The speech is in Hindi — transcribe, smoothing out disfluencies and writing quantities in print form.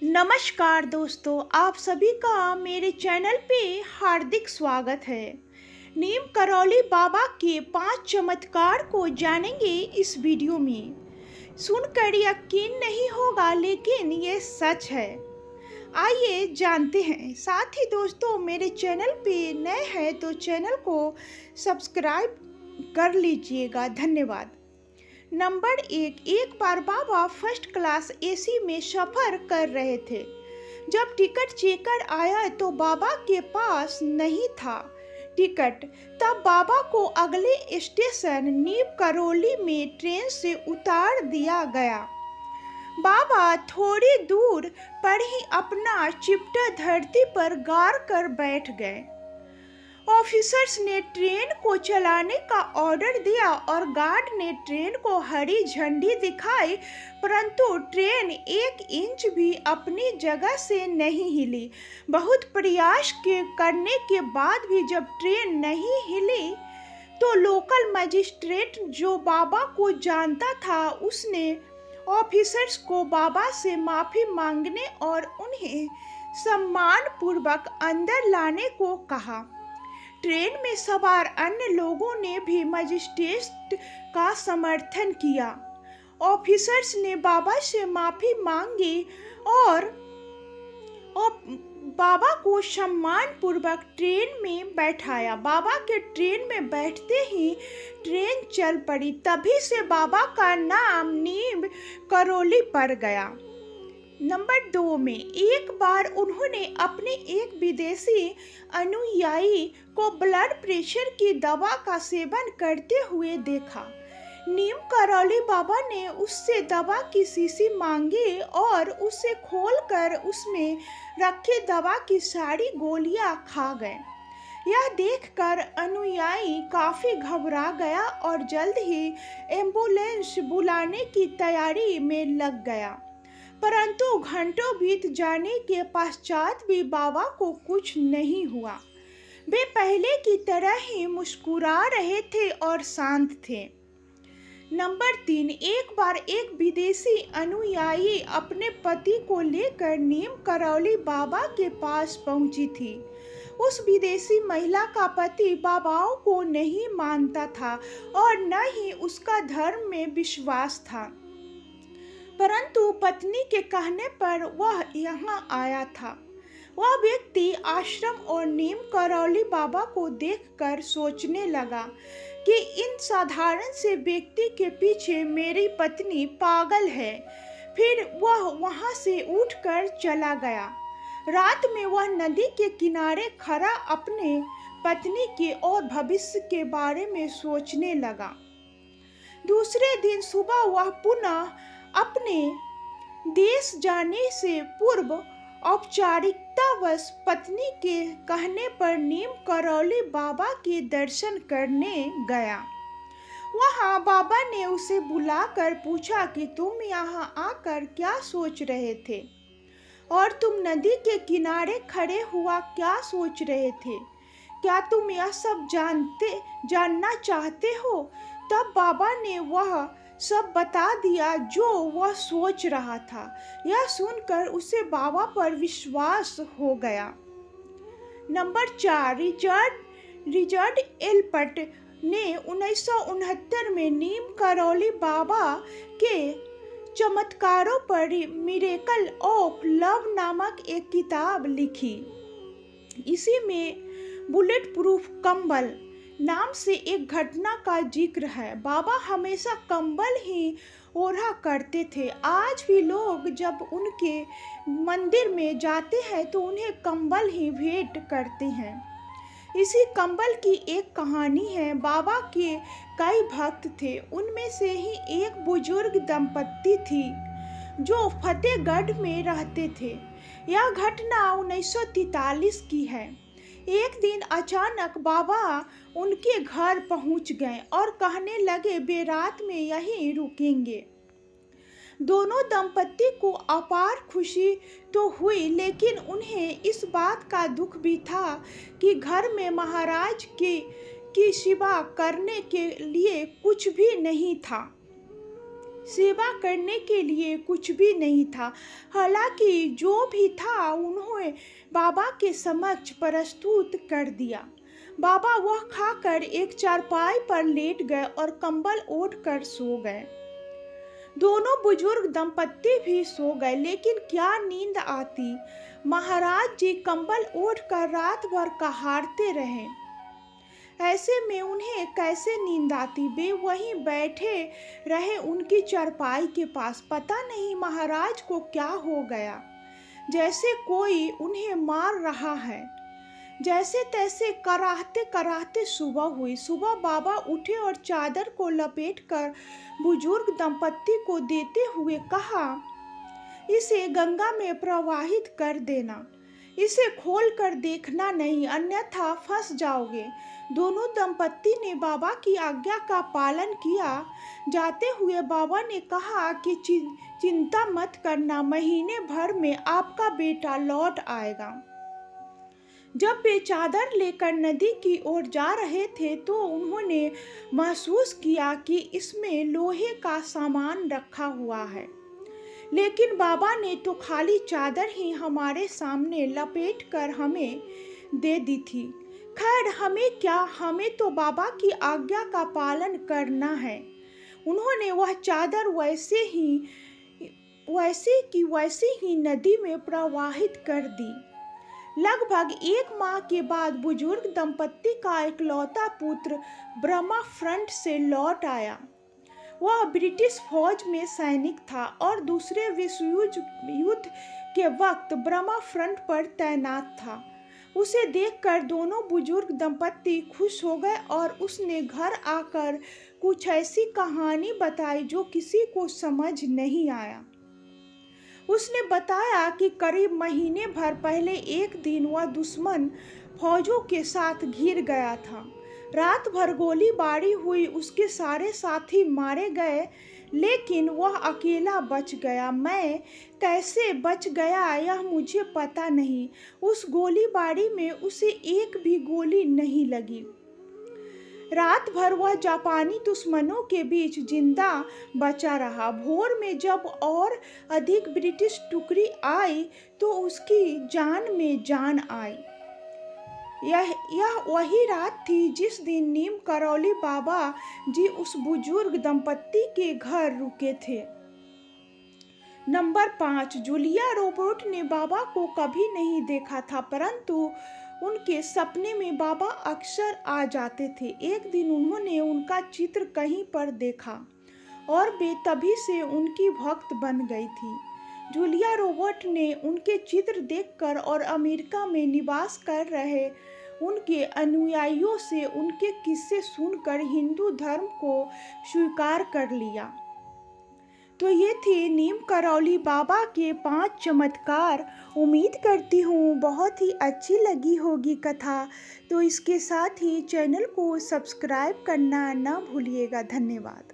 नमस्कार दोस्तों, आप सभी का मेरे चैनल पे हार्दिक स्वागत है। नीम करौली बाबा के 5 चमत्कार को जानेंगे इस वीडियो में। सुनकर यकीन नहीं होगा, लेकिन ये सच है। आइए जानते हैं। साथ ही दोस्तों, मेरे चैनल पे नए हैं तो चैनल को सब्सक्राइब कर लीजिएगा। धन्यवाद। नंबर एक बार बाबा फर्स्ट क्लास एसी में सफ़र कर रहे थे। जब टिकट चेकर आया तो बाबा के पास नहीं था टिकट। तब बाबा को अगले स्टेशन नीम करौली में ट्रेन से उतार दिया गया। बाबा थोड़ी दूर पर ही अपना चिपटा धरती पर गाड़ कर बैठ गए। ऑफिसर्स ने ट्रेन को चलाने का ऑर्डर दिया और गार्ड ने ट्रेन को हरी झंडी दिखाई, परंतु ट्रेन 1 इंच भी अपनी जगह से नहीं हिली। बहुत प्रयास करने के बाद भी जब ट्रेन नहीं हिली तो लोकल मजिस्ट्रेट, जो बाबा को जानता था, उसने ऑफिसर्स को बाबा से माफ़ी मांगने और उन्हें सम्मानपूर्वक अंदर लाने को कहा। ट्रेन में सवार अन्य लोगों ने भी मजिस्ट्रेट का समर्थन किया। ऑफिसर्स ने बाबा से माफ़ी मांगी और बाबा को सम्मानपूर्वक ट्रेन में बैठाया। बाबा के ट्रेन में बैठते ही ट्रेन चल पड़ी। तभी से बाबा का नाम नीम करौली पड़ गया। नंबर 2 में एक बार उन्होंने अपने एक विदेशी अनुयायी को ब्लड प्रेशर की दवा का सेवन करते हुए देखा। नीम करौली बाबा ने उससे दवा की शीशी मांगी और उसे खोलकर उसमें रखे दवा की सारी गोलियां खा गए। यह देखकर अनुयायी काफ़ी घबरा गया और जल्द ही एम्बुलेंस बुलाने की तैयारी में लग गया। परंतु घंटों बीत जाने के पश्चात भी बाबा को कुछ नहीं हुआ। वे पहले की तरह ही मुस्कुरा रहे थे और शांत थे। नंबर 3 एक बार एक विदेशी अनुयायी अपने पति को लेकर नीम करौली बाबा के पास पहुंची थी। उस विदेशी महिला का पति बाबाओं को नहीं मानता था और न ही उसका धर्म में विश्वास था, परंतु पत्नी के कहने पर वह यहाँ आया था। वह व्यक्ति आश्रम और नीम करौली बाबा को देखकर सोचने लगा कि इन साधारण से व्यक्ति के पीछे मेरी पत्नी पागल है। फिर वह वहाँ से उठकर चला गया। रात में वह नदी के किनारे खड़ा अपने पत्नी के और भविष्य के बारे में सोचने लगा। दूसरे दिन सुबह वह पुनः अपने देश जाने से पूर्व औपचारिकतावश पत्नी के कहने पर नीम करौली बाबा के दर्शन करने गया। वहाँ बाबा ने उसे बुलाकर पूछा कि तुम यहाँ आकर क्या सोच रहे थे और तुम नदी के किनारे खड़े हुआ क्या सोच रहे थे? क्या तुम यह सब जानना चाहते हो? तब बाबा ने वह सब बता दिया जो वह सोच रहा था। यह सुनकर उसे बाबा पर विश्वास हो गया। नंबर 4 रिचर्ड एल्पर्ट ने 1969 में नीम करौली बाबा के चमत्कारों पर मिरेकल ऑफ लव नामक एक किताब लिखी। इसी में बुलेट प्रूफ कंबल नाम से एक घटना का जिक्र है। बाबा हमेशा कंबल ही ओढ़ा करते थे। आज भी लोग जब उनके मंदिर में जाते हैं तो उन्हें कंबल ही भेंट करते हैं। इसी कंबल की एक कहानी है। बाबा के कई भक्त थे। उनमें से ही एक बुजुर्ग दंपत्ति थी जो फतेहगढ़ में रहते थे। यह घटना 1943 की है। एक दिन अचानक बाबा उनके घर पहुंच गए और कहने लगे वे रात में यहीं रुकेंगे। दोनों दंपत्ति को अपार खुशी तो हुई, लेकिन उन्हें इस बात का दुख भी था कि घर में महाराज की सेवा करने के लिए कुछ भी नहीं था। सेवा करने के लिए कुछ भी नहीं था। हालांकि जो भी था उन्होंने बाबा के समक्ष प्रस्तुत कर दिया। बाबा वह खाकर एक चारपाई पर लेट गए और कंबल ओढ़ कर सो गए। दोनों बुजुर्ग दंपत्ति भी सो गए, लेकिन क्या नींद आती। महाराज जी कंबल ओढ़कर रात भर कहारते रहे। ऐसे में उन्हें कैसे नींद आती। वे वहीं बैठे रहे उनकी चारपाई के पास। पता नहीं महाराज को क्या हो गया, जैसे कोई उन्हें मार रहा है। जैसे तैसे कराहते कराहते सुबह हुई। सुबह बाबा उठे और चादर को लपेटकर बुजुर्ग दंपत्ति को देते हुए कहा, इसे गंगा में प्रवाहित कर देना। इसे खोल कर देखना नहीं, अन्यथा फंस जाओगे। दोनों दंपत्ति ने बाबा की आज्ञा का पालन किया। जाते हुए बाबा ने कहा कि चिंता मत करना, महीने भर में आपका बेटा लौट आएगा। जब वे चादर लेकर नदी की ओर जा रहे थे तो उन्होंने महसूस किया कि इसमें लोहे का सामान रखा हुआ है, लेकिन बाबा ने तो खाली चादर ही हमारे सामने लपेट कर हमें दे दी थी। खैर हमें क्या, हमें तो बाबा की आज्ञा का पालन करना है। उन्होंने वह चादर वैसे ही नदी में प्रवाहित कर दी। लगभग 1 माह के बाद बुजुर्ग दंपत्ति का इकलौता पुत्र बर्मा फ्रंट से लौट आया। वह ब्रिटिश फौज में सैनिक था और दूसरे विश्व युद्ध के वक्त बर्मा फ्रंट पर तैनात था। उसे देखकर दोनों बुजुर्ग दंपत्ति खुश हो गए और उसने घर आकर कुछ ऐसी कहानी बताई जो किसी को समझ नहीं आया। उसने बताया कि करीब महीने भर पहले एक दिन वह दुश्मन फौजों के साथ घिर गया था। रात भर गोलीबारी हुई, उसके सारे साथी मारे गए, लेकिन वह अकेला बच गया। मैं कैसे बच गया यह मुझे पता नहीं। उस गोलीबारी में उसे एक भी गोली नहीं लगी। रात भर वह जापानी दुश्मनों के बीच जिंदा बचा रहा। भोर में जब और अधिक ब्रिटिश टुकड़ी आई तो उसकी जान में जान आई। यह वही रात थी जिस दिन नीम करौली बाबा जी उस बुजुर्ग दंपत्ति के घर रुके थे। नंबर 5, जूलिया रॉबर्ट ने बाबा को कभी नहीं देखा था, परंतु उनके सपने में बाबा अक्सर आ जाते थे। एक दिन उन्होंने उनका चित्र कहीं पर देखा और वे तभी से उनकी भक्त बन गई थी। जूलिया रॉबर्ट ने उनके चित्र देखकर और अमेरिका में निवास कर रहे उनके अनुयायियों से उनके किस्से सुनकर हिंदू धर्म को स्वीकार कर लिया। तो ये थे नीम करौली बाबा के 5 चमत्कार। उम्मीद करती हूँ बहुत ही अच्छी लगी होगी कथा। तो इसके साथ ही चैनल को सब्सक्राइब करना ना भूलिएगा। धन्यवाद।